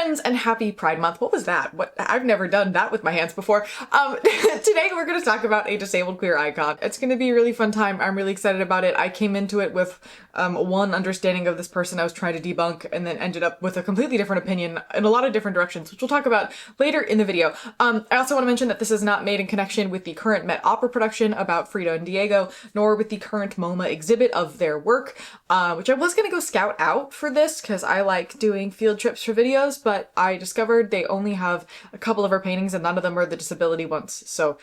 friends, and happy Pride Month. What was that? I've never done that with my hands before. Today we're going to talk about a disabled queer icon. It's going to be a really fun time. I'm really excited about it. I came into it with one understanding of this person I was trying to debunk, and then ended up with a completely different opinion in a lot of different directions, which we'll talk about later in the video. I also want to mention that this is not made in connection with the current Met Opera production about Frida and Diego, nor with the current MoMA exhibit of their work, which I was going to go scout out for this because I like doing field trips for videos, but I discovered they only have a couple of her paintings and none of them are the disability ones, so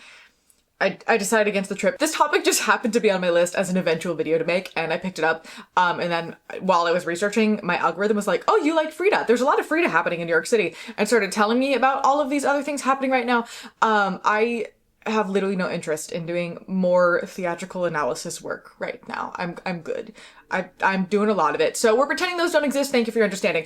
I decided against the trip. This topic just happened to be on my list as an eventual video to make, and I picked it up. And then while I was researching, my algorithm was like, oh, you like Frida. There's a lot of Frida happening in New York City, and started telling me about all of these other things happening right now. I have literally no interest in doing more theatrical analysis work right now. I'm good. I'm doing a lot of it. So we're pretending those don't exist. Thank you for your understanding.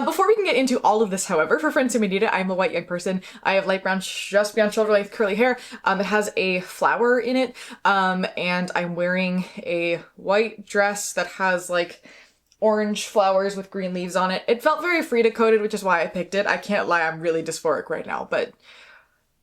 Before we can get into all of this, however, for friends who may need it, I'm a white young person. I have light brown, just beyond shoulder length curly hair. It has a flower in it. And I'm wearing a white dress that has like orange flowers with green leaves on it. It felt very Frida coded, which is why I picked it. I can't lie, I'm really dysphoric right now, but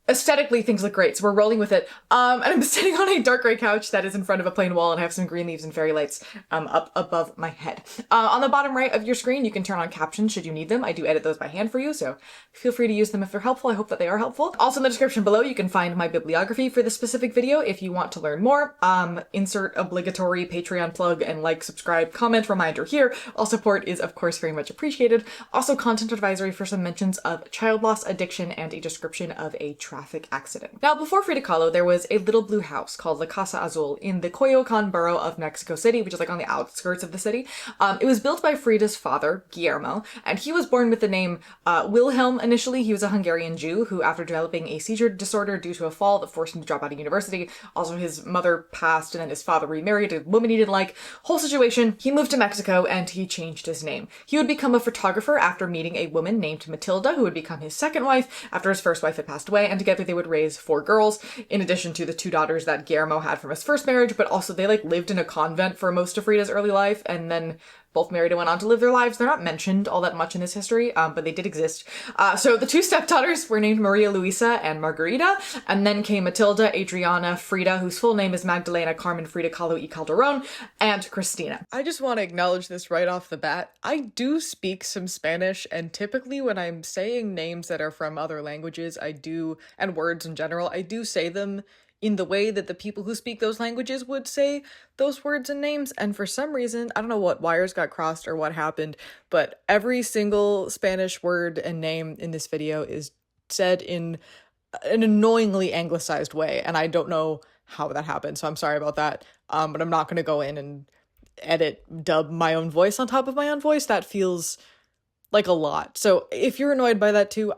aesthetically, things look great, so we're rolling with it. And I'm sitting on a dark gray couch that is in front of a plain wall, and I have some green leaves and fairy lights up above my head. On the bottom right of your screen, you can turn on captions should you need them. I do edit those by hand for you, so feel free to use them if they're helpful. I hope that they are helpful. Also in the description below, you can find my bibliography for this specific video if you want to learn more. Insert obligatory Patreon plug and like, subscribe, comment, reminder here. All support is, of course, very much appreciated. Also, content advisory for some mentions of child loss, addiction, and a description of a traffic accident. Now, before Frida Kahlo, there was a little blue house called La Casa Azul in the Coyoacan borough of Mexico City, which is like on the outskirts of the city. It was built by Frida's father, Guillermo, and he was born with the name Wilhelm initially. He was a Hungarian Jew who, after developing a seizure disorder due to a fall that forced him to drop out of university, also his mother passed and then his father remarried a woman he didn't like. Whole situation, he moved to Mexico and he changed his name. He would become a photographer after meeting a woman named Matilda, who would become his second wife after his first wife had passed away, and together they would raise 4 girls, in addition to the 2 daughters that Guillermo had from his first marriage, but also they like lived in a convent for most of Frida's early life, and then both married and went on to live their lives. They're not mentioned all that much in this history, but they did exist. So the 2 stepdaughters were named Maria Luisa and Margarita, and then came Matilda, Adriana, Frida, whose full name is Magdalena Carmen Frida Kahlo y Calderon, and Cristina. I just want to acknowledge this right off the bat. I do speak some Spanish, and typically when I'm saying names that are from other languages, and words in general, I do say them in the way that the people who speak those languages would say those words and names. And for some reason, I don't know what wires got crossed or what happened, but every single Spanish word and name in this video is said in an annoyingly anglicized way. And I don't know how that happened, so I'm sorry about that. But I'm not going to go in and dub my own voice on top of my own voice. That feels like a lot. So if you're annoyed by that too,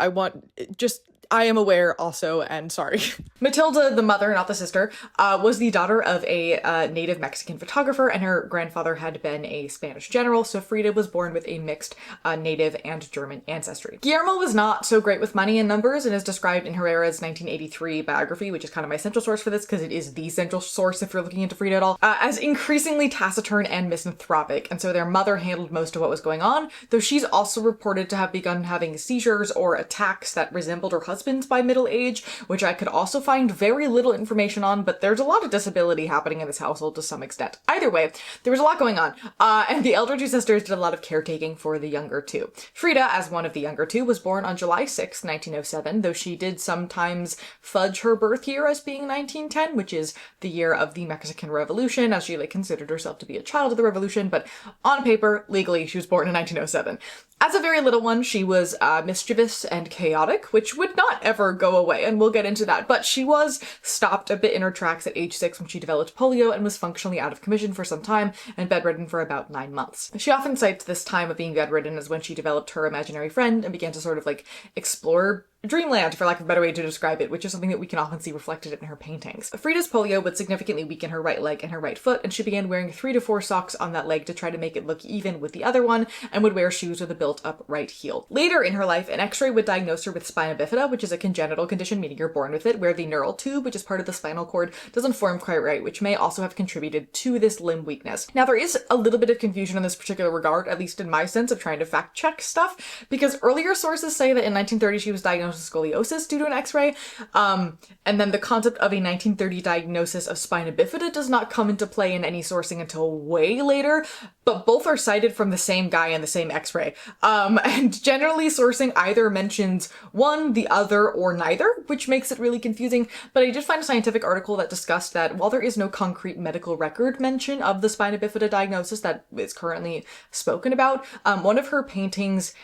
I am aware also, and sorry. Matilda, the mother, not the sister, was the daughter of a native Mexican photographer, and her grandfather had been a Spanish general, so Frida was born with a mixed native and German ancestry. Guillermo was not so great with money and numbers, and is described in Rivera's 1983 biography, which is kind of my central source for this, because it is the central source if you're looking into Frida at all, as increasingly taciturn and misanthropic, and so their mother handled most of what was going on, though she's also reported to have begun having seizures or attacks that resembled her husband by middle age, which I could also find very little information on, but there's a lot of disability happening in this household to some extent. Either way, there was a lot going on, and the elder 2 sisters did a lot of caretaking for the younger 2. Frida, as one of the younger 2, was born on July 6, 1907, though she did sometimes fudge her birth year as being 1910, which is the year of the Mexican Revolution, as she considered herself to be a child of the revolution, but on paper, legally, she was born in 1907. As a very little one, she was mischievous and chaotic, which would not ever go away, and we'll get into that. But she was stopped a bit in her tracks at age 6 when she developed polio and was functionally out of commission for some time and bedridden for about 9 months. She often cites this time of being bedridden as when she developed her imaginary friend and began to sort of explore dreamland, for lack of a better way to describe it, which is something that we can often see reflected in her paintings. Frida's polio would significantly weaken her right leg and her right foot, and she began wearing 3 to 4 socks on that leg to try to make it look even with the other one, and would wear shoes with a built-up right heel. Later in her life, an x-ray would diagnose her with spina bifida, which is a congenital condition, meaning you're born with it, where the neural tube, which is part of the spinal cord, doesn't form quite right, which may also have contributed to this limb weakness. Now, there is a little bit of confusion in this particular regard, at least in my sense of trying to fact check stuff, because earlier sources say that in 1930 she was diagnosed with scoliosis due to an x-ray, and then the concept of a 1930 diagnosis of spina bifida does not come into play in any sourcing until way later, but both are cited from the same guy in the same x-ray. And generally sourcing either mentions one, the other, or neither, which makes it really confusing. But I did find a scientific article that discussed that while there is no concrete medical record mention of the spina bifida diagnosis that is currently spoken about, one of her paintings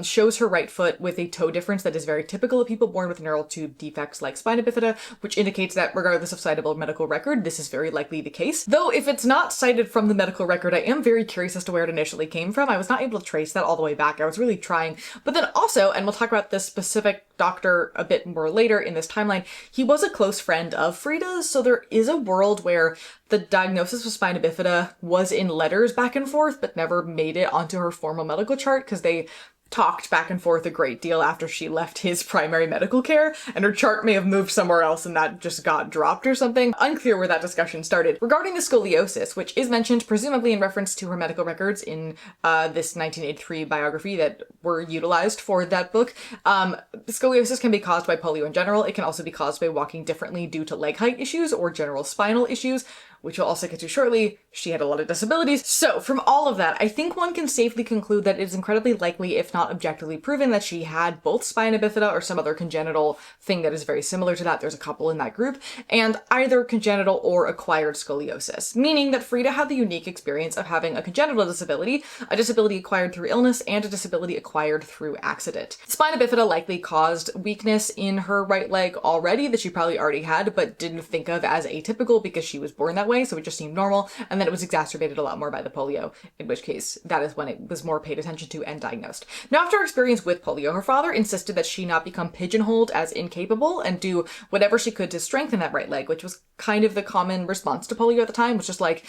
shows her right foot with a toe difference that is very typical of people born with neural tube defects like spina bifida, which indicates that regardless of citable medical record, this is very likely the case. Though if it's not cited from the medical record, I am very curious as to where it initially came from. I was not able to trace that all the way back. I was really trying. But then also, and we'll talk about this specific doctor a bit more later in this timeline, he was a close friend of Frida's, so there is a world where the diagnosis of spina bifida was in letters back and forth, but never made it onto her formal medical chart because they talked back and forth a great deal after she left his primary medical care, and her chart may have moved somewhere else and that just got dropped or something. Unclear where that discussion started. Regarding the scoliosis, which is mentioned presumably in reference to her medical records in this 1983 biography that were utilized for that book, scoliosis can be caused by polio in general. It can also be caused by walking differently due to leg height issues or general spinal issues, which we'll also get to shortly. She had a lot of disabilities. So from all of that, I think one can safely conclude that it is incredibly likely, if not objectively proven, that she had both spina bifida or some other congenital thing that is very similar to that. There's a couple in that group, and either congenital or acquired scoliosis, meaning that Frida had the unique experience of having a congenital disability, a disability acquired through illness, and a disability acquired through accident. Spina bifida likely caused weakness in her right leg already that she probably already had, but didn't think of as atypical because she was born that way, so it just seemed normal, and then it was exacerbated a lot more by the polio, in which case that is when it was more paid attention to and diagnosed. Now, after her experience with polio, her father insisted that she not become pigeonholed as incapable and do whatever she could to strengthen that right leg, which was kind of the common response to polio at the time, was just like,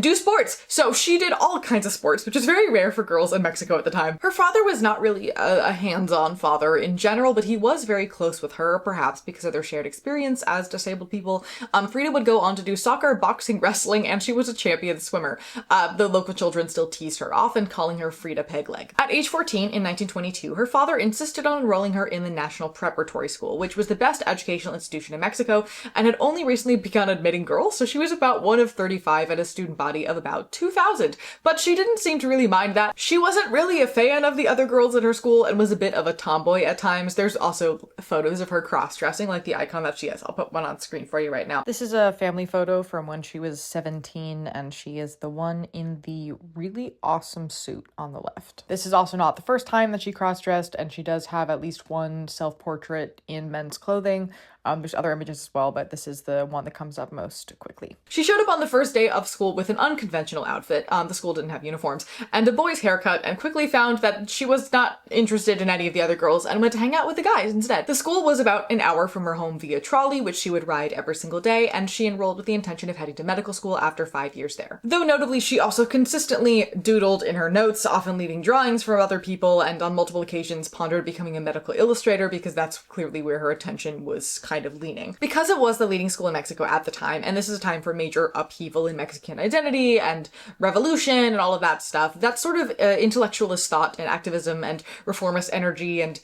do sports. So she did all kinds of sports, which is very rare for girls in Mexico at the time. Her father was not really a hands-on father in general, but he was very close with her, perhaps because of their shared experience as disabled people. Frida would go on to do soccer, boxing, wrestling, and she was a champion swimmer. The local children still teased her, often calling her Frida Pegleg. At age 14 in 1922, her father insisted on enrolling her in the National Preparatory School, which was the best educational institution in Mexico and had only recently begun admitting girls, so she was about one of 35 at a student body of about 2,000. But she didn't seem to really mind that. She wasn't really a fan of the other girls in her school and was a bit of a tomboy at times. There's also photos of her cross-dressing, like the icon that she has. I'll put one on screen for you right now. This is a family photo from when she was 17, and she is the one in the really awesome suit on the left. This is also not the first time that she cross-dressed, and she does have at least one self-portrait in men's clothing. There's other images as well, but this is the one that comes up most quickly. She showed up on the first day of school with an unconventional outfit. The school didn't have uniforms, and a boy's haircut, and quickly found that she was not interested in any of the other girls and went to hang out with the guys instead. The school was about an hour from her home via trolley, which she would ride every single day, and she enrolled with the intention of heading to medical school after 5 years there. Though notably, she also consistently doodled in her notes, often leaving drawings from other people, and on multiple occasions pondered becoming a medical illustrator because that's clearly where her attention was kind of leaning. Because it was the leading school in Mexico at the time, and this is a time for major upheaval in Mexican identity and revolution and all of that stuff, that sort of intellectualist thought and activism and reformist energy and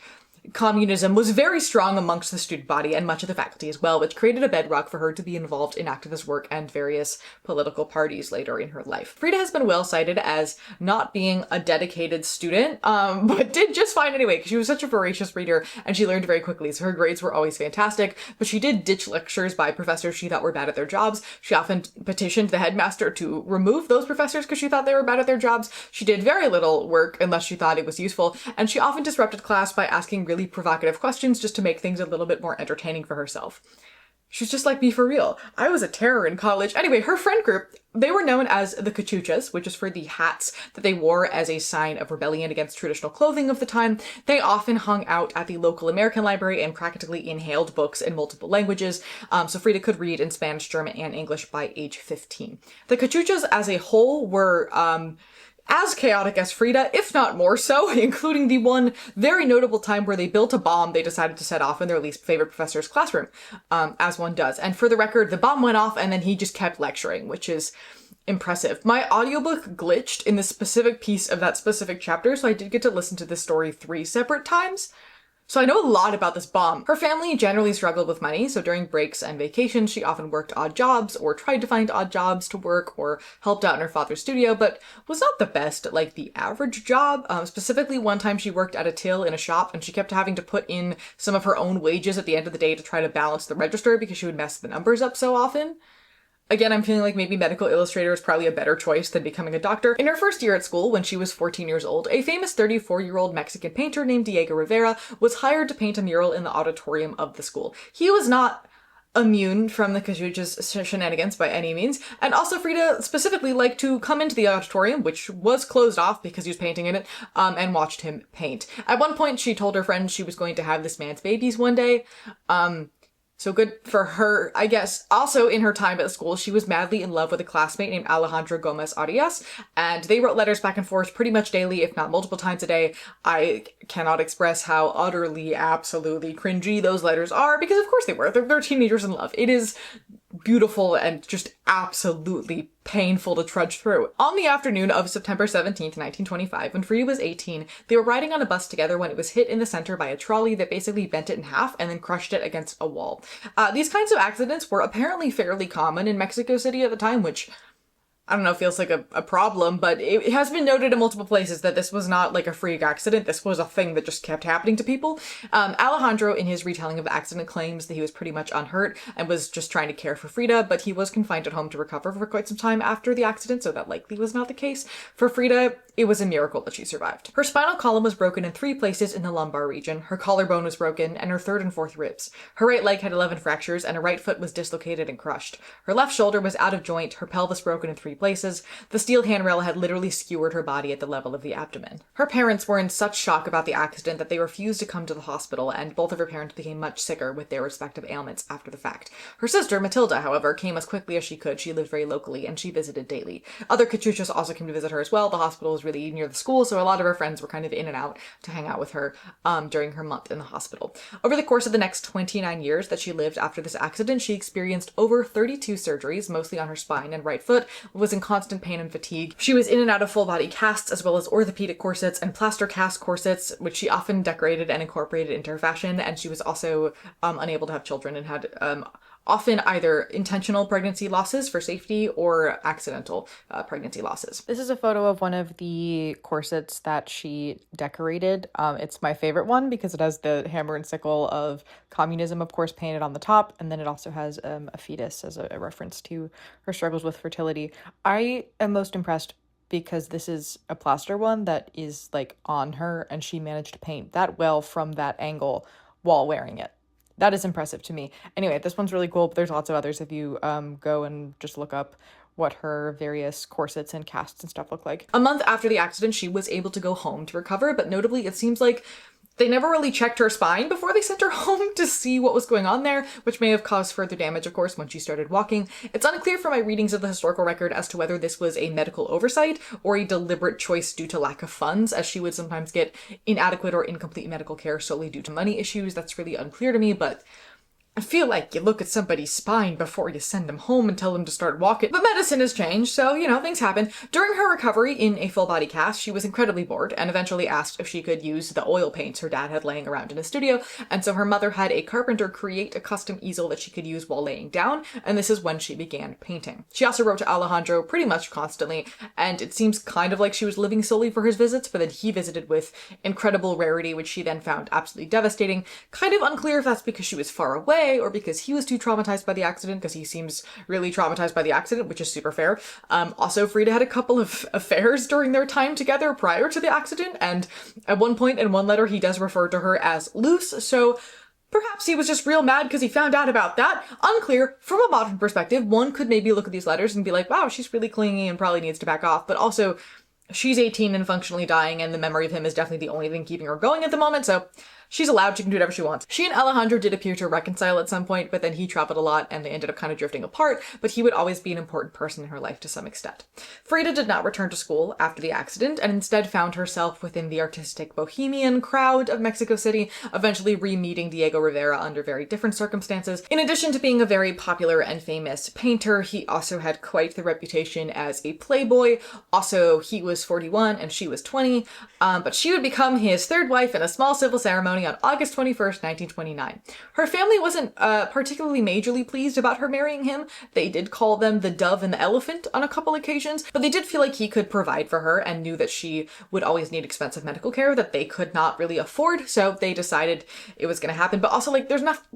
communism was very strong amongst the student body and much of the faculty as well, which created a bedrock for her to be involved in activist work and various political parties later in her life. Frida has been well cited as not being a dedicated student, but did just fine anyway, because she was such a voracious reader and she learned very quickly, so her grades were always fantastic, but she did ditch lectures by professors she thought were bad at their jobs. She often petitioned the headmaster to remove those professors because she thought they were bad at their jobs. She did very little work unless she thought it was useful, and she often disrupted class by asking really provocative questions just to make things a little bit more entertaining for herself. She's just like me for real. I was a terror in college. Anyway, her friend group, they were known as the cachuchas, which is for the hats that they wore as a sign of rebellion against traditional clothing of the time. They often hung out at the local American library and practically inhaled books in multiple languages, so Frida could read in Spanish, German, and English by age 15. The cachuchas as a whole were as chaotic as Frida, if not more so, including the one very notable time where they built a bomb they decided to set off in their least favorite professor's classroom, as one does. And for the record, the bomb went off and then he just kept lecturing, which is impressive. My audiobook glitched in the specific piece of that specific chapter, so I did get to listen to this story 3 separate times. So I know a lot about this bomb. Her family generally struggled with money, so during breaks and vacations, she often worked odd jobs or tried to find odd jobs to work or helped out in her father's studio, but was not the best at like the average job. Specifically, one time she worked at a till in a shop and she kept having to put in some of her own wages at the end of the day to try to balance the register because she would mess the numbers up so often. Again, I'm feeling like maybe medical illustrator is probably a better choice than becoming a doctor. In her first year at school, when she was 14 years old, a famous 34-year-old Mexican painter named Diego Rivera was hired to paint a mural in the auditorium of the school. He was not immune from the cachucha's shenanigans by any means, and also Frida specifically liked to come into the auditorium, which was closed off because he was painting in it, and watched him paint. At one point, she told her friends she was going to have this man's babies one day. So good for her, I guess. Also, in her time at school, she was madly in love with a classmate named Alejandro Gomez Arias, and they wrote letters back and forth pretty much daily, if not multiple times a day. I cannot express how utterly, absolutely cringy those letters are, because of course they were. They're teenagers in love. It is beautiful and just absolutely painful to trudge through. On the afternoon of September 17th, 1925, when Frida was 18, they were riding on a bus together when it was hit in the center by a trolley that basically bent it in half and then crushed it against a wall. These kinds of accidents were apparently fairly common in Mexico City at the time, which I don't know, feels like a problem, but it has been noted in multiple places that this was not like a freak accident. This was a thing that just kept happening to people. Alejandro, in his retelling of the accident, claims that he was pretty much unhurt and was just trying to care for Frida, but he was confined at home to recover for quite some time after the accident, so that likely was not the case. For Frida, it was a miracle that she survived. Her spinal column was broken in 3 places in the lumbar region, her collarbone was broken, and her 3rd and 4th ribs. Her right leg had 11 fractures, and her right foot was dislocated and crushed. Her left shoulder was out of joint, her pelvis broken in 3 places. The steel handrail had literally skewered her body at the level of the abdomen. Her parents were in such shock about the accident that they refused to come to the hospital, and both of her parents became much sicker with their respective ailments after the fact. Her sister, Matilda, however, came as quickly as she could. She lived very locally, and she visited daily. Other cachuchas also came to visit her as well. The hospital was really near the school, so a lot of her friends were kind of in and out to hang out with her during her month in the hospital. Over the course of the next 29 years that she lived after this accident, she experienced over 32 surgeries, mostly on her spine and right foot, was in constant pain and fatigue. She was in and out of full body casts as well as orthopedic corsets and plaster cast corsets, which she often decorated and incorporated into her fashion, and she was also unable to have children and had often either intentional pregnancy losses for safety or accidental pregnancy losses. This is a photo of one of the corsets that she decorated. It's my favorite one because it has the hammer and sickle of communism, of course, painted on the top, and then it also has a fetus as a reference to her struggles with fertility. I am most impressed because this is a plaster one that is like on her, and she managed to paint that well from that angle while wearing it. That is impressive to me. Anyway, this one's really cool, but there's lots of others if you go and just look up what her various corsets and casts and stuff look like. A month after the accident, she was able to go home to recover, but notably, it seems like they never really checked her spine before they sent her home to see what was going on there, which may have caused further damage, of course, when she started walking. It's unclear from my readings of the historical record as to whether this was a medical oversight or a deliberate choice due to lack of funds, as she would sometimes get inadequate or incomplete medical care solely due to money issues. That's really unclear to me, but I feel like you look at somebody's spine before you send them home and tell them to start walking. But medicine has changed, so, things happen. During her recovery in a full body cast, she was incredibly bored and eventually asked if she could use the oil paints her dad had laying around in his studio, and so her mother had a carpenter create a custom easel that she could use while laying down, and this is when she began painting. She also wrote to Alejandro pretty much constantly, and it seems kind of like she was living solely for his visits, but then he visited with incredible rarity, which she then found absolutely devastating. Kind of unclear if that's because she was far away, or because he was too traumatized by the accident, because he seems really traumatized by the accident, which is super fair. Also, Frida had a couple of affairs during their time together prior to the accident, and at one point in one letter, he does refer to her as loose, so Perhaps he was just real mad because he found out about that. Unclear. From a modern perspective, one could maybe look at these letters and be like, wow, she's really clingy and probably needs to back off. But also, she's 18 and functionally dying, and the memory of him is definitely the only thing keeping her going at the moment, so she's allowed, she can do whatever she wants. She and Alejandro did appear to reconcile at some point, but then he traveled a lot and they ended up kind of drifting apart, but he would always be an important person in her life to some extent. Frida did not return to school after the accident and instead found herself within the artistic bohemian crowd of Mexico City, eventually re-meeting Diego Rivera under very different circumstances. In addition to being a very popular and famous painter, he also had quite the reputation as a playboy. Also, he was 41 and she was 20, but she would become his third wife in a small civil ceremony on August 21st, 1929. Her family wasn't particularly majorly pleased about her marrying him. They did call them the dove and the elephant on a couple occasions, but they did feel like he could provide for her and knew that she would always need expensive medical care that they could not really afford, so they decided it was going to happen. But also, like,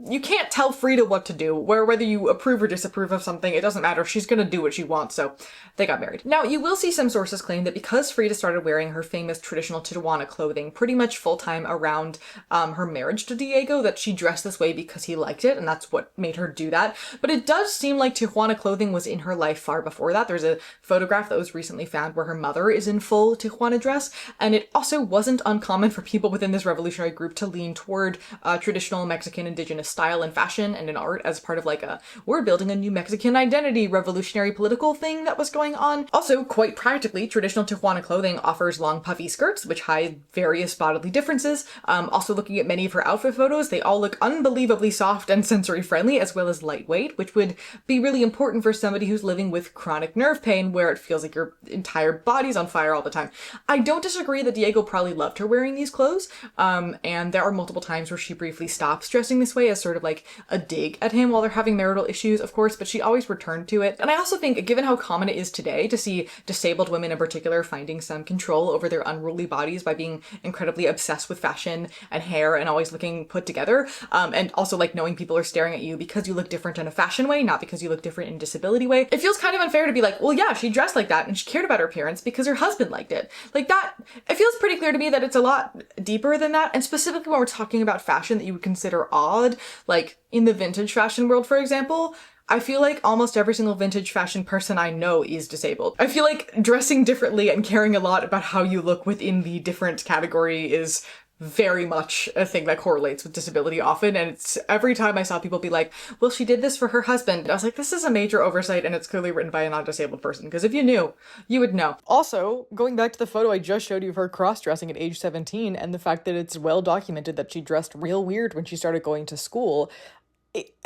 you can't tell Frida what to do, whether you approve or disapprove of something, it doesn't matter. She's going to do what she wants, so they got married. Now, you will see some sources claim that because Frida started wearing her famous traditional Tijuana clothing pretty much full-time around her marriage to Diego, that she dressed this way because he liked it, and that's what made her do that. But it does seem like Tijuana clothing was in her life far before that. There's a photograph that was recently found where her mother is in full Tijuana dress, and it also wasn't uncommon for people within this revolutionary group to lean toward traditional Mexican indigenous style and fashion and in art as part of like we're building a new Mexican identity revolutionary political thing that was going on. Also, quite practically, traditional Tijuana clothing offers long puffy skirts, which hide various bodily differences. Also, looking at many of her outfit photos, they all look unbelievably soft and sensory friendly, as well as lightweight, which would be really important for somebody who's living with chronic nerve pain where it feels like your entire body's on fire all the time. I don't disagree that Diego probably loved her wearing these clothes, and there are multiple times where she briefly stops dressing this way as sort of like a dig at him while they're having marital issues, of course, but she always returned to it. And I also think, given how common it is today to see disabled women in particular finding some control over their unruly bodies by being incredibly obsessed with fashion and hair and always looking put together, and also like knowing people are staring at you because you look different in a fashion way, not because you look different in a disability way, it feels kind of unfair to be like, well, yeah, she dressed like that and she cared about her appearance because her husband liked it. Like that, it feels pretty clear to me that it's a lot deeper than that, and specifically when we're talking about fashion that you would consider odd, like in the vintage fashion world, for example, I feel like almost every single vintage fashion person I know is disabled. I feel like dressing differently and caring a lot about how you look within the different category is very much a thing that correlates with disability often, and it's every time I saw people be like, well, she did this for her husband, I was like, this is a major oversight and it's clearly written by a non-disabled person, because if you knew, you would know. Also, going back to the photo I just showed you of her cross-dressing at age 17 and the fact that it's well documented that she dressed real weird when she started going to school,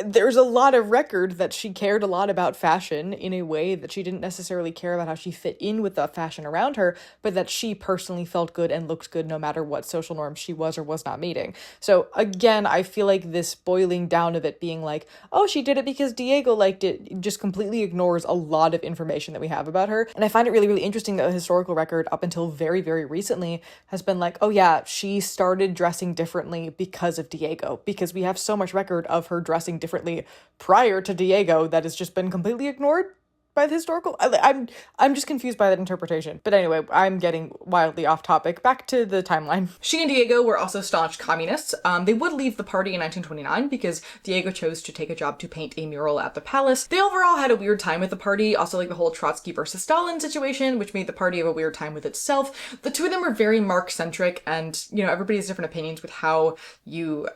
there's a lot of record that she cared a lot about fashion in a way that she didn't necessarily care about how she fit in with the fashion around her, but that she personally felt good and looked good no matter what social norms she was or was not meeting. So again, I feel like this boiling down of it being like, oh, she did it because Diego liked it, just completely ignores a lot of information that we have about her. And I find it really, really interesting that the historical record up until very, very recently has been like, oh yeah, she started dressing differently because of Diego, because we have so much record of her dressing differently prior to Diego that has just been completely ignored by the historical. I'm just confused by that interpretation. But anyway, I'm getting wildly off topic. Back to the timeline. She and Diego were also staunch communists. They would leave the party in 1929 because Diego chose to take a job to paint a mural at the palace. They overall had a weird time with the party, also like the whole Trotsky versus Stalin situation, which made the party have a weird time with itself. The two of them were very Marx-centric, and, you know, everybody has different opinions with how you,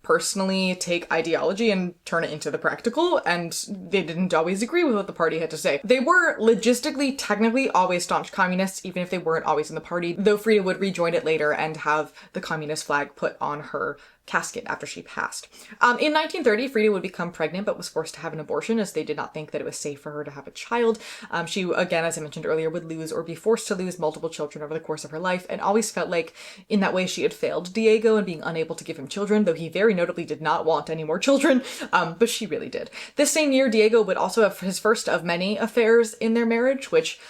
personally take ideology and turn it into the practical, and they didn't always agree with what the party had to say. They were logistically, technically always staunch communists, even if they weren't always in the party, though Frida would rejoin it later and have the communist flag put on her casket after she passed. In 1930, Frida would become pregnant but was forced to have an abortion as they did not think that it was safe for her to have a child. She, again, as I mentioned earlier, would lose or be forced to lose multiple children over the course of her life, and always felt like in that way she had failed Diego in being unable to give him children, though he very notably did not want any more children, but she really did. This same year, Diego would also have his first of many affairs in their marriage, which,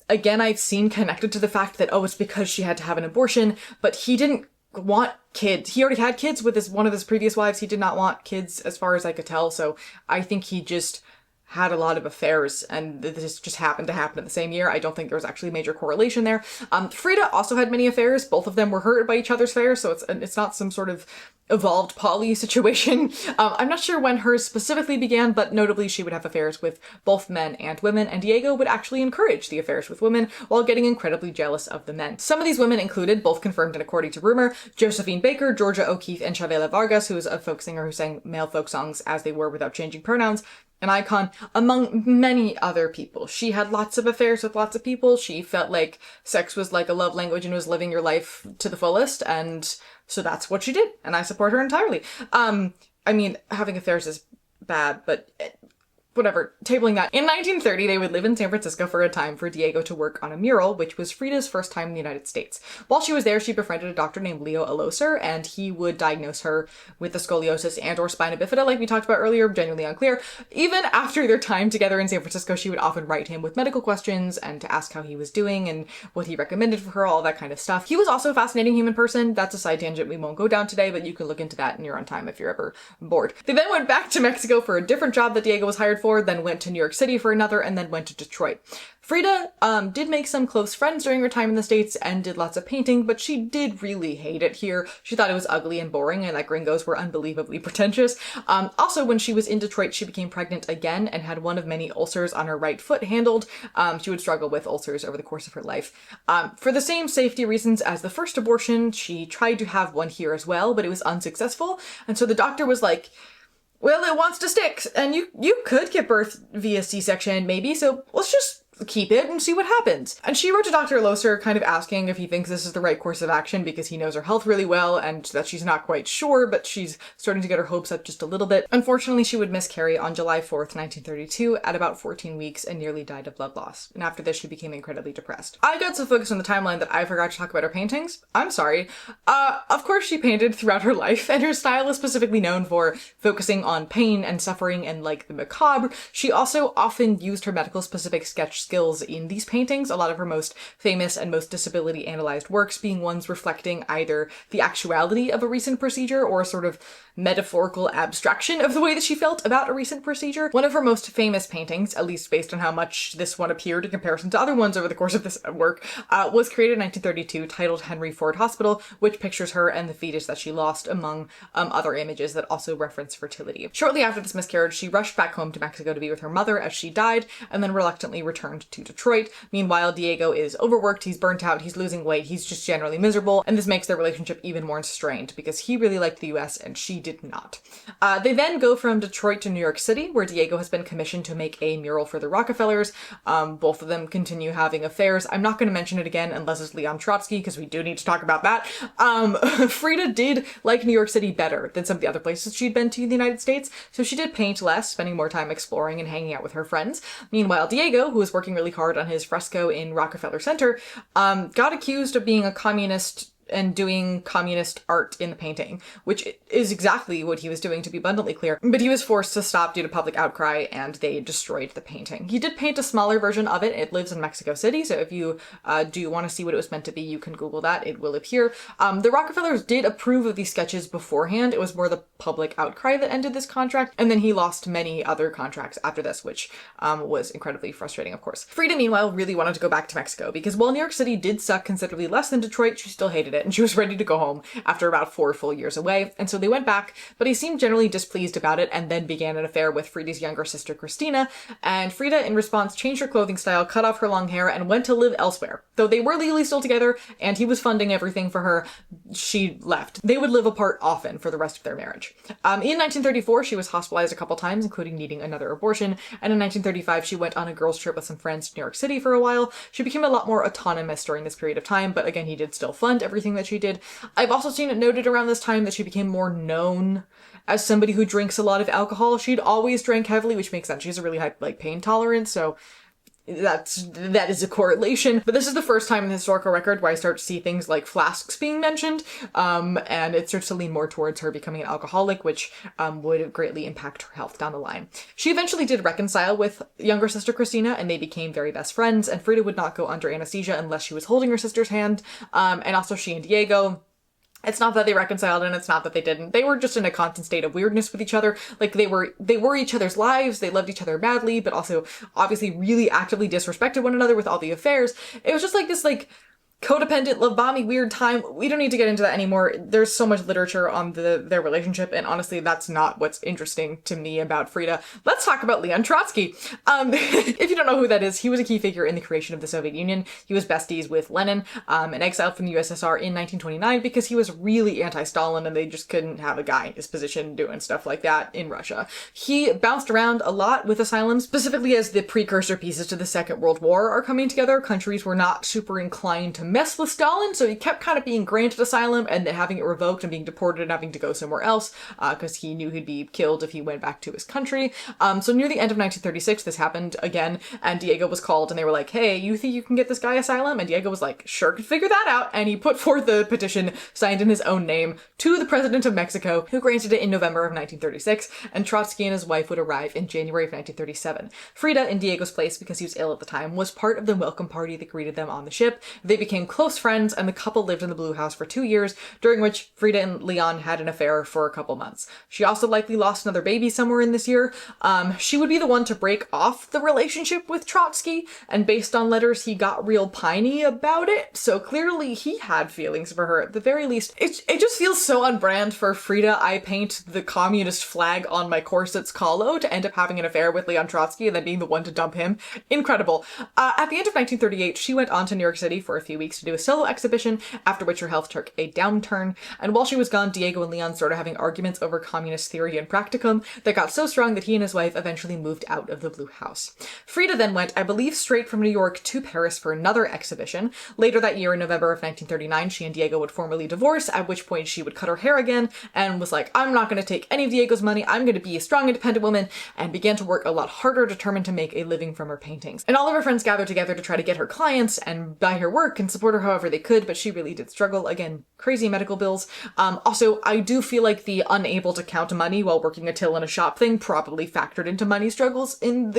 again, I've seen connected to the fact that, oh, it's because she had to have an abortion, but he didn't want kids. He already had kids with one of his previous wives. He did not want kids as far as I could tell, so I think he just had a lot of affairs, and this just happened to happen in the same year. I don't think there was actually a major correlation there. Frida also had many affairs. Both of them were hurt by each other's affairs, so it's not some sort of evolved poly situation. I'm not sure when hers specifically began, but notably she would have affairs with both men and women, and Diego would actually encourage the affairs with women while getting incredibly jealous of the men. Some of these women included, both confirmed and according to rumor, Josephine Baker, Georgia O'Keeffe, and Chavela Vargas, who was a folk singer who sang male folk songs as they were without changing pronouns, an icon, among many other people. She had lots of affairs with lots of people. She felt like sex was like a love language and was living your life to the fullest, and so that's what she did, and I support her entirely. I mean, having affairs is bad, but whatever, tabling that. In 1930, they would live in San Francisco for a time for Diego to work on a mural, which was Frida's first time in the United States. While she was there, she befriended a doctor named Leo Aloser, and he would diagnose her with the scoliosis and or spina bifida, like we talked about earlier, genuinely unclear. Even after their time together in San Francisco, she would often write him with medical questions and to ask how he was doing and what he recommended for her, all that kind of stuff. He was also a fascinating human person. That's a side tangent we won't go down today, but you can look into that in your own time if you're ever bored. They then went back to Mexico for a different job that Diego was hired for, then went to New York City for another, and then went to Detroit. Frida did make some close friends during her time in the States and did lots of painting, but she did really hate it here. She thought it was ugly and boring and that gringos were unbelievably pretentious. Also, when she was in Detroit, she became pregnant again and had one of many ulcers on her right foot handled. She would struggle with ulcers over the course of her life. For the same safety reasons as the first abortion, she tried to have one here as well, but it was unsuccessful. And so the doctor was like, well, it wants to stick, and you could give birth via C-section, maybe, so let's just keep it and see what happens. And she wrote to Dr. Loser kind of asking if he thinks this is the right course of action because he knows her health really well and that she's not quite sure, but she's starting to get her hopes up just a little bit. Unfortunately, she would miscarry on July 4th, 1932 at about 14 weeks and nearly died of blood loss. And after this, she became incredibly depressed. I got so focused on the timeline that I forgot to talk about her paintings. I'm sorry. Of course she painted throughout her life, and her style is specifically known for focusing on pain and suffering and like the macabre. She also often used her medical specific sketch skills in these paintings, a lot of her most famous and most disability analyzed works being ones reflecting either the actuality of a recent procedure or a sort of metaphorical abstraction of the way that she felt about a recent procedure. One of her most famous paintings, at least based on how much this one appeared in comparison to other ones over the course of this work, was created in 1932, titled Henry Ford Hospital, which pictures her and the fetus that she lost, among other images that also reference fertility. Shortly after this miscarriage, she rushed back home to Mexico to be with her mother as she died, and then reluctantly returned to Detroit. Meanwhile, Diego is overworked, he's burnt out, he's losing weight, he's just generally miserable, and this makes their relationship even more strained because he really liked the US and she did not. They then go from Detroit to New York City, where Diego has been commissioned to make a mural for the Rockefellers. Both of them continue having affairs. I'm not going to mention it again unless it's Leon Trotsky, because we do need to talk about that. Frida did like New York City better than some of the other places she'd been to in the United States, so she did paint less, spending more time exploring and hanging out with her friends. Meanwhile, Diego, who was working really hard on his fresco in Rockefeller Center, got accused of being a communist and doing communist art in the painting, which is exactly what he was doing, to be abundantly clear. But he was forced to stop due to public outcry, and they destroyed the painting. He did paint a smaller version of it. It lives in Mexico City, so if you do want to see what it was meant to be, you can Google that. It will appear. The Rockefellers did approve of these sketches beforehand. It was more the public outcry that ended this contract, and then he lost many other contracts after this, which was incredibly frustrating, of course. Frida, meanwhile, really wanted to go back to Mexico, because while New York City did suck considerably less than Detroit, she still hated it, and she was ready to go home after about 4 full years away, and so they went back, but he seemed generally displeased about it, and then began an affair with Frida's younger sister, Christina, and Frida, in response, changed her clothing style, cut off her long hair, and went to live elsewhere. Though they were legally still together, and he was funding everything for her, she left. They would live apart often for the rest of their marriage. In 1934, she was hospitalized a couple times, including needing another abortion, and in 1935, she went on a girls' trip with some friends to New York City for a while. She became a lot more autonomous during this period of time, but again, he did still fund everything that she did. I've also seen it noted around this time that she became more known as somebody who drinks a lot of alcohol. She'd always drank heavily, which makes sense. She has a really high pain tolerance, so that is a correlation. But this is the first time in the historical record where I start to see things like flasks being mentioned, and it starts to lean more towards her becoming an alcoholic, which would greatly impact her health down the line. She eventually did reconcile with younger sister Christina, and they became very best friends, and Frida would not go under anesthesia unless she was holding her sister's hand, and also she and Diego It's not that they reconciled and it's not that they didn't. They were just in a constant state of weirdness with each other. Like they were each other's lives. They loved each other madly, but also obviously really actively disrespected one another with all the affairs. It was just like this like codependent, love bombing, weird time. We don't need to get into that anymore. There's so much literature on their relationship, and honestly, that's not what's interesting to me about Frida. Let's talk about Leon Trotsky. If you don't know who that is, he was a key figure in the creation of the Soviet Union. He was besties with Lenin, and exiled from the USSR in 1929 because he was really anti-Stalin and they just couldn't have a guy in his position doing stuff like that in Russia. He bounced around a lot with asylum, specifically as the precursor pieces to the Second World War are coming together. Countries were not super inclined to mess with Stalin, so he kept kind of being granted asylum and then having it revoked and being deported and having to go somewhere else because he knew he'd be killed if he went back to his country. So near the end of 1936, this happened again, and Diego was called and they were like, hey, you think you can get this guy asylum? And Diego was like, sure, could figure that out. And he put forth a petition signed in his own name to the president of Mexico, who granted it in November of 1936, and Trotsky and his wife would arrive in January of 1937. Frida, in Diego's place because he was ill at the time, was part of the welcome party that greeted them on the ship. They became close friends, and the couple lived in the Blue House for 2 years, during which Frida and Leon had an affair for a couple months. She also likely lost another baby somewhere in this year. She would be the one to break off the relationship with Trotsky, and based on letters, he got real piney about it, so clearly he had feelings for her at the very least. It just feels so on brand for Frida. I paint the communist flag on my corsets Kahlo to end up having an affair with Leon Trotsky and then being the one to dump him. Incredible. At the end of 1938, she went on to New York City for a few weeks to do a solo exhibition, after which her health took a downturn, and while she was gone, Diego and Leon started having arguments over communist theory and practicum that got so strong that he and his wife eventually moved out of the Blue House. Frida then went, I believe, straight from New York to Paris for another exhibition. Later that year, in November of 1939, she and Diego would formally divorce, at which point she would cut her hair again and was like, I'm not going to take any of Diego's money, I'm going to be a strong, independent woman, and began to work a lot harder, determined to make a living from her paintings. And all of her friends gathered together to try to get her clients and buy her work and support her however they could, but she really did struggle. Again, crazy medical bills. Also, I do feel like the unable to count money while working a till in a shop thing probably factored into money struggles in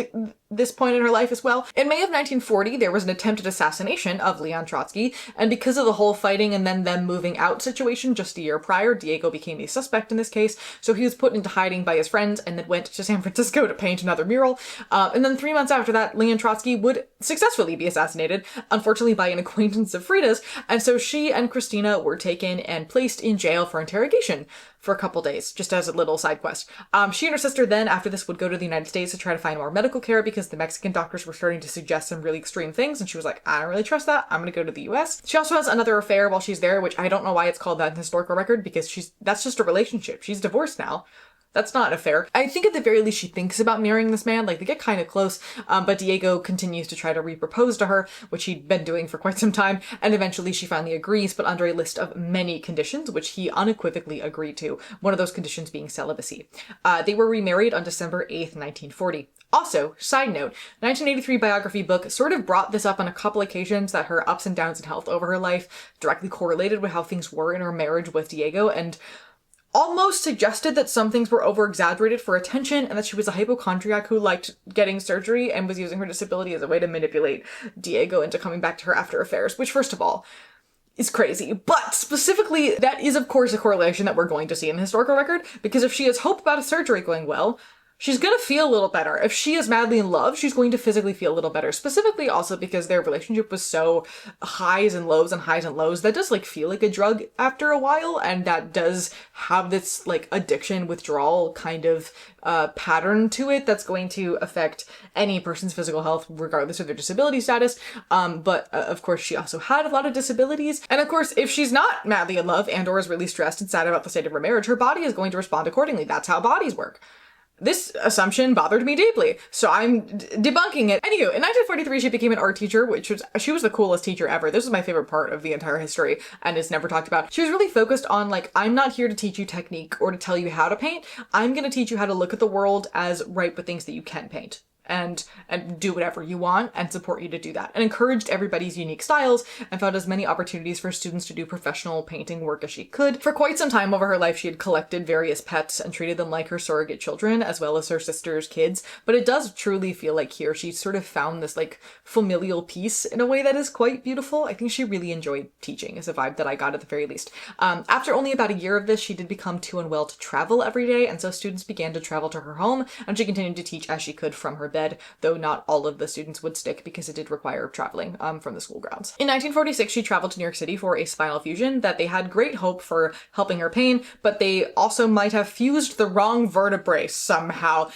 this point in her life as well. In May of 1940, there was an attempted assassination of Leon Trotsky, and because of the whole fighting and then them moving out situation just a year prior, Diego became a suspect in this case, so he was put into hiding by his friends and then went to San Francisco to paint another mural. And then 3 months after that, Leon Trotsky would successfully be assassinated, unfortunately by an acquaintance of Frida's, and so she and Christina were taken and placed in jail for interrogation for a couple days, just as a little side quest. She and her sister then, after this, would go to the United States to try to find more medical care because the Mexican doctors were starting to suggest some really extreme things, and she was like, I don't really trust that, I'm gonna go to the US. She also has another affair while she's there, which I don't know why it's called that in the historical record, because that's just a relationship. She's divorced now. That's not a fair. I think at the very least she thinks about marrying this man, like they get kind of close, but Diego continues to try to re-propose to her, which he'd been doing for quite some time, and eventually she finally agrees, but under a list of many conditions, which he unequivocally agreed to, one of those conditions being celibacy. They were remarried on December 8th, 1940. Also, side note, 1983 biography book sort of brought this up on a couple occasions that her ups and downs in health over her life directly correlated with how things were in her marriage with Diego, and almost suggested that some things were over-exaggerated for attention and that she was a hypochondriac who liked getting surgery and was using her disability as a way to manipulate Diego into coming back to her after affairs, which, first of all, is crazy. But specifically, that is, of course, a correlation that we're going to see in the historical record, because if she has hope about a surgery going well, she's gonna feel a little better. If she is madly in love, she's going to physically feel a little better. Specifically also because their relationship was so highs and lows and highs and lows. That does like feel like a drug after a while, and that does have this like addiction withdrawal kind of pattern to it that's going to affect any person's physical health regardless of their disability status. But of course she also had a lot of disabilities. And of course, if she's not madly in love and or is really stressed and sad about the state of her marriage, her body is going to respond accordingly. That's how bodies work. This assumption bothered me deeply, so I'm debunking it. Anywho, in 1943, she became an art teacher, she was the coolest teacher ever. This was my favorite part of the entire history, and is never talked about. She was really focused on, like, I'm not here to teach you technique or to tell you how to paint. I'm gonna teach you how to look at the world as ripe with things that you can paint. and do whatever you want and support you to do that, and encouraged everybody's unique styles and found as many opportunities for students to do professional painting work as she could. For quite some time over her life, she had collected various pets and treated them like her surrogate children as well as her sister's kids, but it does truly feel like here she sort of found this like familial peace in a way that is quite beautiful. I think she really enjoyed teaching, is a vibe that I got at the very least. After only about a year of this, she did become too unwell to travel every day, and so students began to travel to her home, and she continued to teach as she could from her bed, though not all of the students would stick because it did require traveling from the school grounds. In 1946, she traveled to New York City for a spinal fusion that they had great hope for helping her pain, but they also might have fused the wrong vertebrae somehow.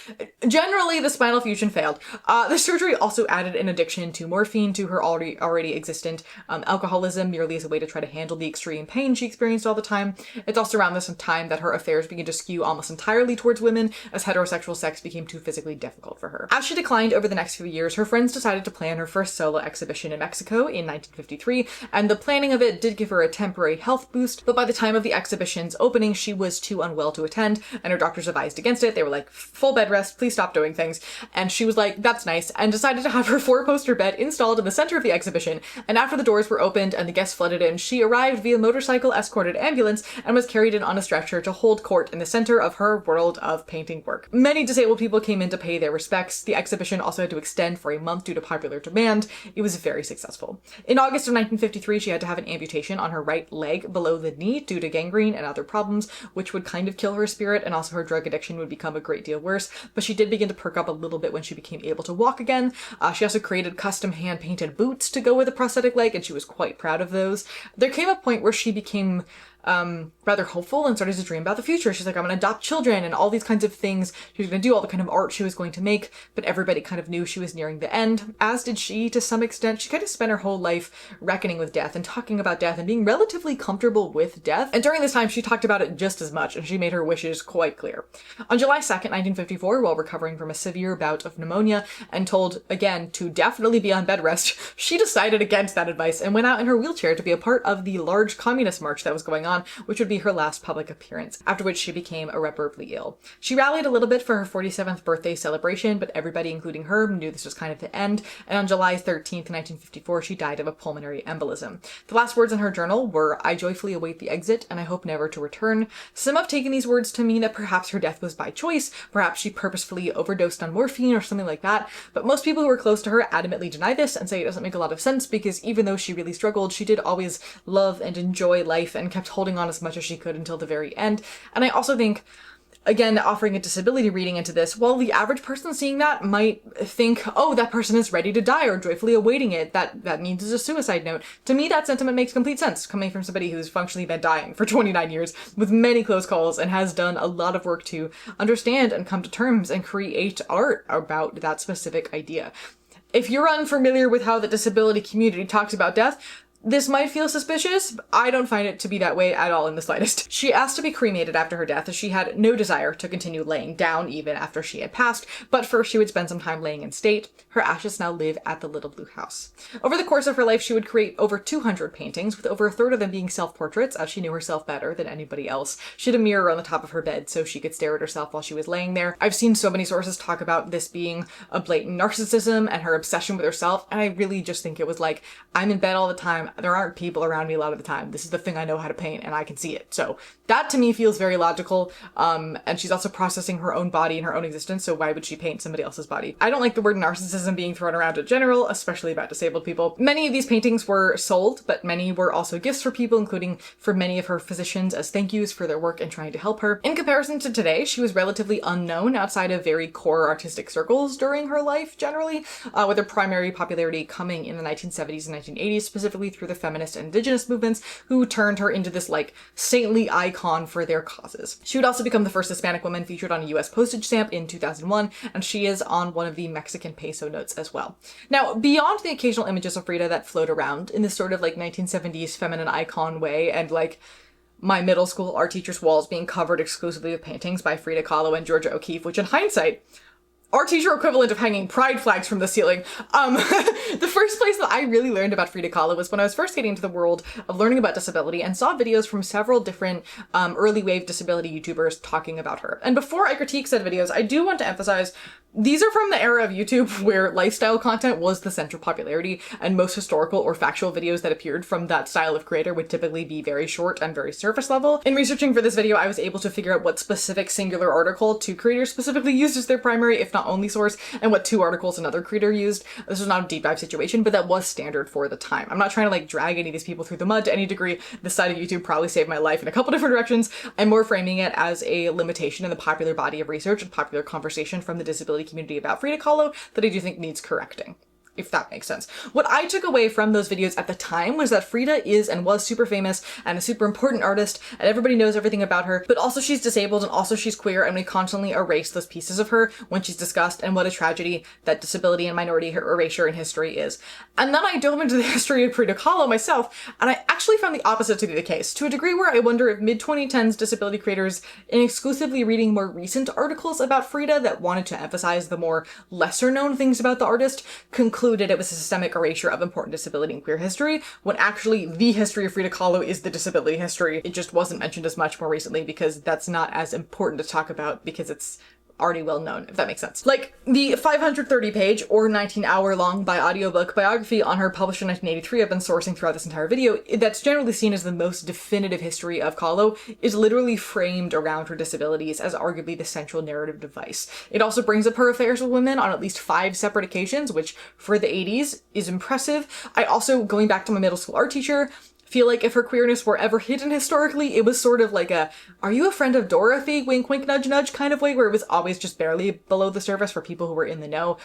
Generally, the spinal fusion failed. The surgery also added an addiction to morphine to her already existent alcoholism, merely as a way to try to handle the extreme pain she experienced all the time. It's also around this time that her affairs began to skew almost entirely towards women, as heterosexual sex became too physically difficult for her. As she declined over the next few years, her friends decided to plan her first solo exhibition in Mexico in 1953, and the planning of it did give her a temporary health boost, but by the time of the exhibition's opening, she was too unwell to attend, and her doctors advised against it. They were like, full bed rest, please stop doing things. And she was like, that's nice, and decided to have her 4-poster bed installed in the center of the exhibition, and after the doors were opened and the guests flooded in, she arrived via motorcycle escorted ambulance and was carried in on a stretcher to hold court in the center of her world of painting work. Many disabled people came in to pay their respects. The exhibition also had to extend for a month due to popular demand. It was very successful. In August of 1953, she had to have an amputation on her right leg below the knee due to gangrene and other problems, which would kind of kill her spirit, and also her drug addiction would become a great deal worse, but she did begin to perk up a little bit when she became able to walk again. She also created custom hand-painted boots to go with a prosthetic leg, and she was quite proud of those. There came a point where she became rather hopeful and started to dream about the future. She's like, I'm going to adopt children and all these kinds of things. She was going to do all the kind of art she was going to make, but everybody kind of knew she was nearing the end, as did she to some extent. She kind of spent her whole life reckoning with death and talking about death and being relatively comfortable with death. And during this time, she talked about it just as much, and she made her wishes quite clear. On July 2nd, 1954, while recovering from a severe bout of pneumonia and told again to definitely be on bed rest, she decided against that advice and went out in her wheelchair to be a part of the large communist march that was going on, which would be her last public appearance, after which she became irreparably ill. She rallied a little bit for her 47th birthday celebration, but everybody, including her, knew this was kind of the end, and on July 13th, 1954, she died of a pulmonary embolism. The last words in her journal were, "I joyfully await the exit, and I hope never to return." Some have taken these words to mean that perhaps her death was by choice, perhaps she purposefully overdosed on morphine or something like that, but most people who were close to her adamantly deny this and say it doesn't make a lot of sense, because even though she really struggled, she did always love and enjoy life and kept holding on as much as she could until the very end. And I also think, again, offering a disability reading into this, while the average person seeing that might think, oh, that person is ready to die or joyfully awaiting it, that means it's a suicide note. To me, that sentiment makes complete sense, coming from somebody who's functionally been dying for 29 years with many close calls and has done a lot of work to understand and come to terms and create art about that specific idea. If you're unfamiliar with how the disability community talks about death, this might feel suspicious. I don't find it to be that way at all in the slightest. She asked to be cremated after her death, as she had no desire to continue laying down even after she had passed, but first she would spend some time laying in state. Her ashes now live at the Little Blue House. Over the course of her life, she would create over 200 paintings, with over a third of them being self-portraits, as she knew herself better than anybody else. She had a mirror on the top of her bed so she could stare at herself while she was laying there. I've seen so many sources talk about this being a blatant narcissism and her obsession with herself, and I really just think it was like, I'm in bed all the time, there aren't people around me a lot of the time. This is the thing I know how to paint and I can see it. So that to me feels very logical. And she's also processing her own body and her own existence. So why would she paint somebody else's body? I don't like the word narcissism being thrown around in general, especially about disabled people. Many of these paintings were sold, but many were also gifts for people, including for many of her physicians as thank yous for their work in trying to help her. In comparison to today, she was relatively unknown outside of very core artistic circles during her life generally, with her primary popularity coming in the 1970s and 1980s, specifically through the feminist and indigenous movements, who turned her into this like saintly icon for their causes. She would also become the first Hispanic woman featured on a US postage stamp in 2001, and she is on one of the Mexican peso notes as well. Now, beyond the occasional images of Frida that float around in this sort of like 1970s feminine icon way, and like my middle school art teacher's walls being covered exclusively with paintings by Frida Kahlo and Georgia O'Keeffe, which in hindsight, our teacher equivalent of hanging pride flags from the ceiling. The first place that I really learned about Frida Kahlo was when I was first getting into the world of learning about disability and saw videos from several different early wave disability YouTubers talking about her. And before I critique said videos, I do want to emphasize These are from the era of YouTube where lifestyle content was the central popularity, and most historical or factual videos that appeared from that style of creator would typically be very short and very surface level. In researching for this video, I was able to figure out what specific singular article two creators specifically used as their primary, if not only source, and what two articles another creator used. This was not a deep dive situation, but that was standard for the time. I'm not trying to like drag any of these people through the mud to any degree. This side of YouTube probably saved my life in a couple different directions. I'm more framing it as a limitation in the popular body of research and popular conversation from the disability community about Frida Kahlo that I do think needs correcting, if that makes sense. What I took away from those videos at the time was that Frida is and was super famous and a super important artist, and everybody knows everything about her, but also she's disabled and also she's queer, and we constantly erase those pieces of her when she's discussed, and what a tragedy that disability and minority erasure in history is. And then I dove into the history of Frida Kahlo myself, and I actually found the opposite to be the case, to a degree where I wonder if mid-2010s disability creators, in exclusively reading more recent articles about Frida that wanted to emphasize the more lesser-known things about the artist, concluded it was a systemic erasure of important disability in queer history, when actually the history of Frida Kahlo is the disability history. It just wasn't mentioned as much more recently because that's not as important to talk about because it's already well known, if that makes sense. Like, the 530 page or 19-hour long audiobook biography on her published in 1983 I've been sourcing throughout this entire video, that's generally seen as the most definitive history of Kahlo, is literally framed around her disabilities as arguably the central narrative device. It also brings up her affairs with women on at least 5 separate occasions, which for the 80s is impressive. I also, going back to my middle school art teacher, feel like if her queerness were ever hidden historically, it was sort of like a, are you a friend of Dorothy? Wink, wink, nudge, nudge kind of way, where it was always just barely below the surface for people who were in the know.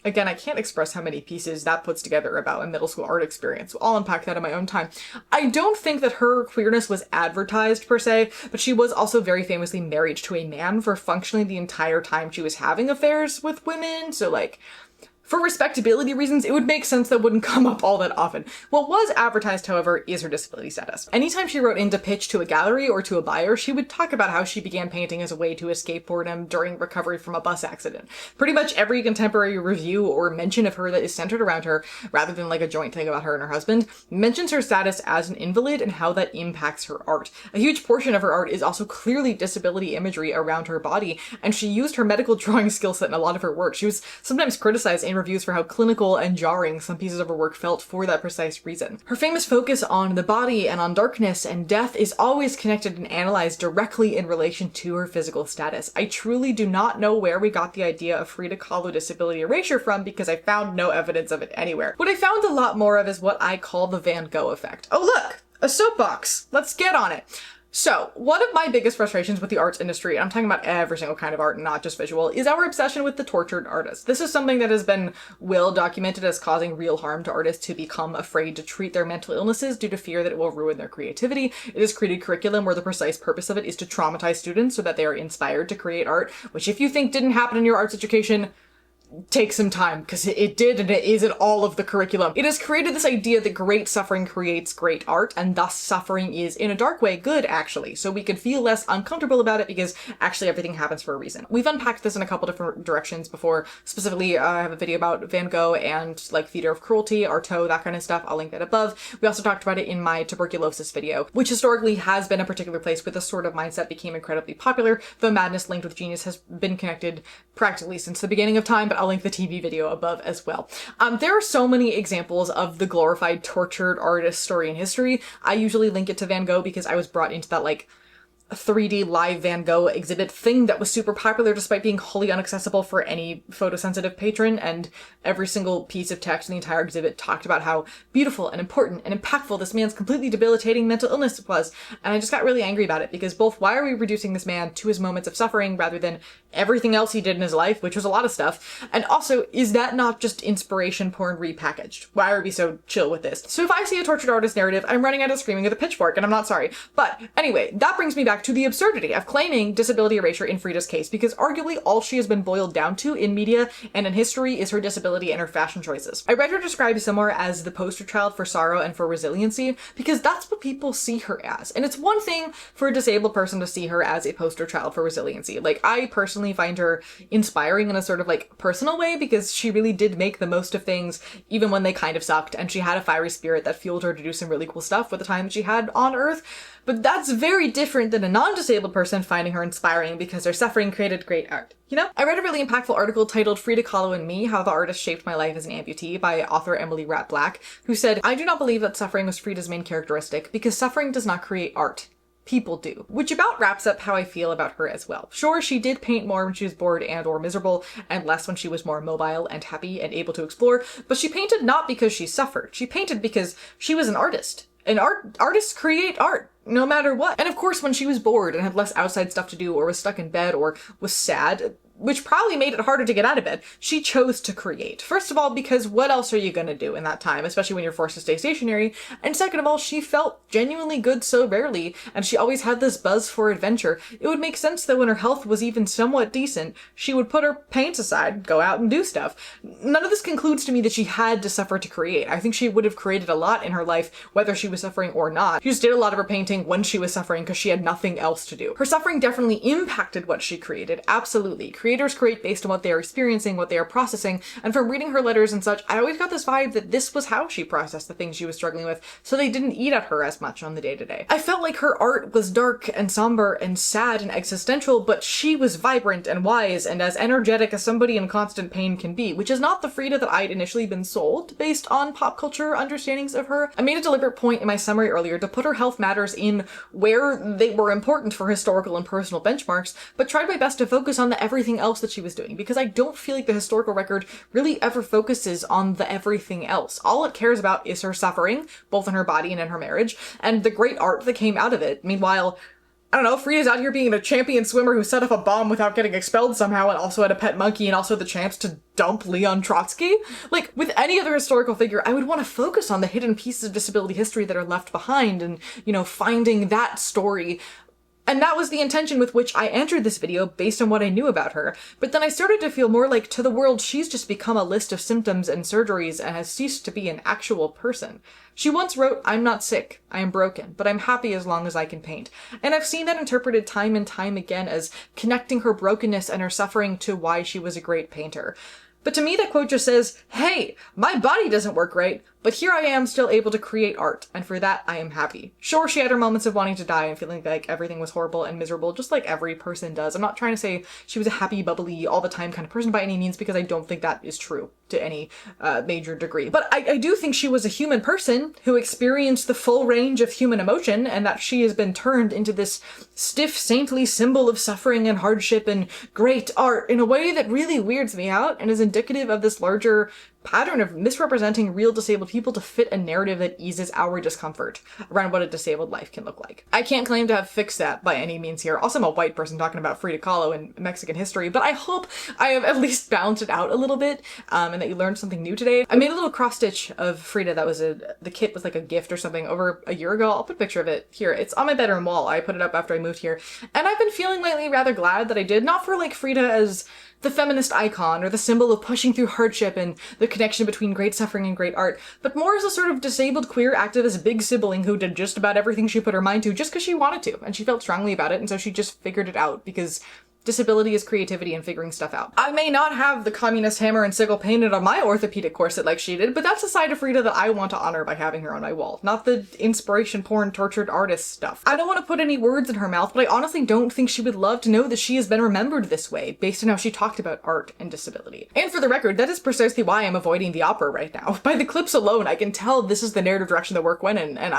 Again, I can't express how many pieces that puts together about a middle school art experience. I'll unpack that in my own time. I don't think that her queerness was advertised per se, but she was also very famously married to a man for functionally the entire time she was having affairs with women. So like, for respectability reasons, it would make sense that wouldn't come up all that often. What was advertised, however, is her disability status. Anytime she wrote in to pitch to a gallery or to a buyer, she would talk about how she began painting as a way to escape boredom during recovery from a bus accident. Pretty much every contemporary review or mention of her that is centered around her, rather than like a joint thing about her and her husband, mentions her status as an invalid and how that impacts her art. A huge portion of her art is also clearly disability imagery around her body, and she used her medical drawing skill set in a lot of her work. She was sometimes criticized in reviews for how clinical and jarring some pieces of her work felt for that precise reason. Her famous focus on the body and on darkness and death is always connected and analyzed directly in relation to her physical status. I truly do not know where we got the idea of Frida Kahlo disability erasure from because I found no evidence of it anywhere. What I found a lot more of is what I call the Van Gogh effect. Oh look! A soapbox! Let's get on it! So, one of my biggest frustrations with the arts industry, and I'm talking about every single kind of art, not just visual, is our obsession with the tortured artist. This is something that has been well documented as causing real harm to artists who become afraid to treat their mental illnesses due to fear that it will ruin their creativity. It has created curriculum where the precise purpose of it is to traumatize students so that they are inspired to create art, which if you think didn't happen in your arts education, take some time, because it did, and it is in all of the curriculum. It has created this idea that great suffering creates great art, and thus suffering is, in a dark way, good, actually. So we can feel less uncomfortable about it because actually everything happens for a reason. We've unpacked this in a couple different directions before. Specifically, I have a video about Van Gogh and like theater of cruelty, Artaud, that kind of stuff. I'll link that above. We also talked about it in my tuberculosis video, which historically has been a particular place where this sort of mindset became incredibly popular, though madness linked with genius has been connected practically since the beginning of time, but I'll link the TV video above as well. There are so many examples of the glorified tortured artist story in history. I usually link it to Van Gogh because I was brought into that like 3D live Van Gogh exhibit thing that was super popular despite being wholly inaccessible for any photosensitive patron, and every single piece of text in the entire exhibit talked about how beautiful and important and impactful this man's completely debilitating mental illness was. And I just got really angry about it because both, why are we reducing this man to his moments of suffering rather than everything else he did in his life, which was a lot of stuff? And also, is that not just inspiration porn repackaged? Why are we so chill with this? So if I see a tortured artist narrative, I'm running out of screaming with a pitchfork, and I'm not sorry. But anyway, that brings me back to the absurdity of claiming disability erasure in Frida's case, because arguably all she has been boiled down to in media and in history is her disability and her fashion choices. I read her described somewhere as the poster child for sorrow and for resiliency, because that's what people see her as. And it's one thing for a disabled person to see her as a poster child for resiliency. Like, I personally find her inspiring in a sort of like personal way, because she really did make the most of things even when they kind of sucked, and she had a fiery spirit that fueled her to do some really cool stuff with the time that she had on Earth. but that's very different than a non-disabled person finding her inspiring because their suffering created great art. You know? I read a really impactful article titled Frida Kahlo and Me, How the Artist Shaped My Life as an Amputee by author Emily Ratt Black, who said, "I do not believe that suffering was Frida's main characteristic because suffering does not create art. People do." Which about wraps up how I feel about her as well. Sure, she did paint more when she was bored and or miserable, and less when she was more mobile and happy and able to explore, but she painted not because she suffered. She painted because she was an artist. And artists create art, no matter what. And of course, when she was bored and had less outside stuff to do or was stuck in bed or was sad, which probably made it harder to get out of bed, she chose to create. First of all, because what else are you gonna do in that time, especially when you're forced to stay stationary? And second of all, she felt genuinely good so rarely, and she always had this buzz for adventure. It would make sense that when her health was even somewhat decent, she would put her paints aside, go out and do stuff. None of this concludes to me that she had to suffer to create. I think she would have created a lot in her life, whether she was suffering or not. She just did a lot of her painting when she was suffering because she had nothing else to do. Her suffering definitely impacted what she created, absolutely. Creators create based on what they are experiencing, what they are processing, and from reading her letters and such, I always got this vibe that this was how she processed the things she was struggling with, so they didn't eat at her as much on the day-to-day. I felt like her art was dark and somber and sad and existential, but she was vibrant and wise and as energetic as somebody in constant pain can be, which is not the Frida that I'd initially been sold based on pop culture understandings of her. I made a deliberate point in my summary earlier to put her health matters in where they were important for historical and personal benchmarks, but tried my best to focus on the everything else that she was doing, because I don't feel like the historical record really ever focuses on the everything else. All it cares about is her suffering, both in her body and in her marriage, and the great art that came out of it. Meanwhile, I don't know, Frida's out here being a champion swimmer who set off a bomb without getting expelled somehow and also had a pet monkey and also had the chance to dump Leon Trotsky. Like, with any other historical figure, I would want to focus on the hidden pieces of disability history that are left behind and, you know, finding that story. And that was the intention with which I entered this video based on what I knew about her. But then I started to feel more like, to the world, she's just become a list of symptoms and surgeries and has ceased to be an actual person. She once wrote, "I'm not sick, I am broken, but I'm happy as long as I can paint." And I've seen that interpreted time and time again as connecting her brokenness and her suffering to why she was a great painter. But to me, that quote just says, hey, my body doesn't work right, but here I am still able to create art, and for that I am happy. Sure, she had her moments of wanting to die and feeling like everything was horrible and miserable, just like every person does. I'm not trying to say she was a happy, bubbly, all the time kind of person by any means, because I don't think that is true to any major degree. But I do think she was a human person who experienced the full range of human emotion, and that she has been turned into this stiff, saintly symbol of suffering and hardship and great art in a way that really weirds me out and is indicative of this larger pattern of misrepresenting real disabled people to fit a narrative that eases our discomfort around what a disabled life can look like. I can't claim to have fixed that by any means here. Also, I'm a white person talking about Frida Kahlo and Mexican history, but I hope I have at least balanced it out a little bit, and that you learned something new today. I made a little cross stitch of Frida that was the kit was like a gift or something over a year ago. I'll put a picture of it here. It's on my bedroom wall. I put it up after I moved here, and I've been feeling lately rather glad that I did. Not for like Frida as the feminist icon or the symbol of pushing through hardship and the connection between great suffering and great art, but more as a sort of disabled queer activist big sibling who did just about everything she put her mind to just because she wanted to, and she felt strongly about it, and so she just figured it out because disability is creativity and figuring stuff out. I may not have the communist hammer and sickle painted on my orthopedic corset like she did, but that's a side of Frida that I want to honor by having her on my wall, not the inspiration porn tortured artist stuff. I don't want to put any words in her mouth, but I honestly don't think she would love to know that she has been remembered this way based on how she talked about art and disability. And for the record, that is precisely why I'm avoiding the opera right now. By the clips alone, I can tell this is the narrative direction the work went in, and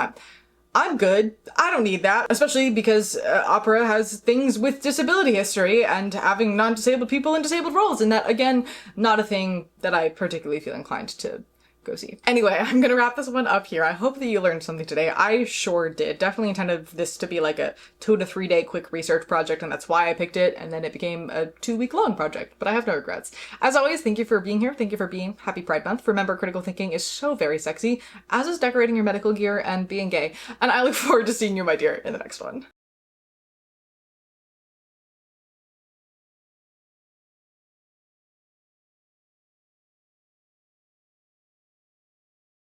I'm good. I don't need that, especially because opera has things with disability history and having non-disabled people in disabled roles, and that, again, not a thing that I particularly feel inclined to go see. Anyway, I'm gonna wrap this one up here. I hope that you learned something today. I sure did. Definitely intended this to be like a 2 to 3 day quick research project, and that's why I picked it, and then it became a 2-week long project, but I have no regrets. As always, thank you for being here. Thank you for being Happy Pride Month. Remember, critical thinking is so very sexy, as is decorating your medical gear and being gay, and I look forward to seeing you, my dear, in the next one.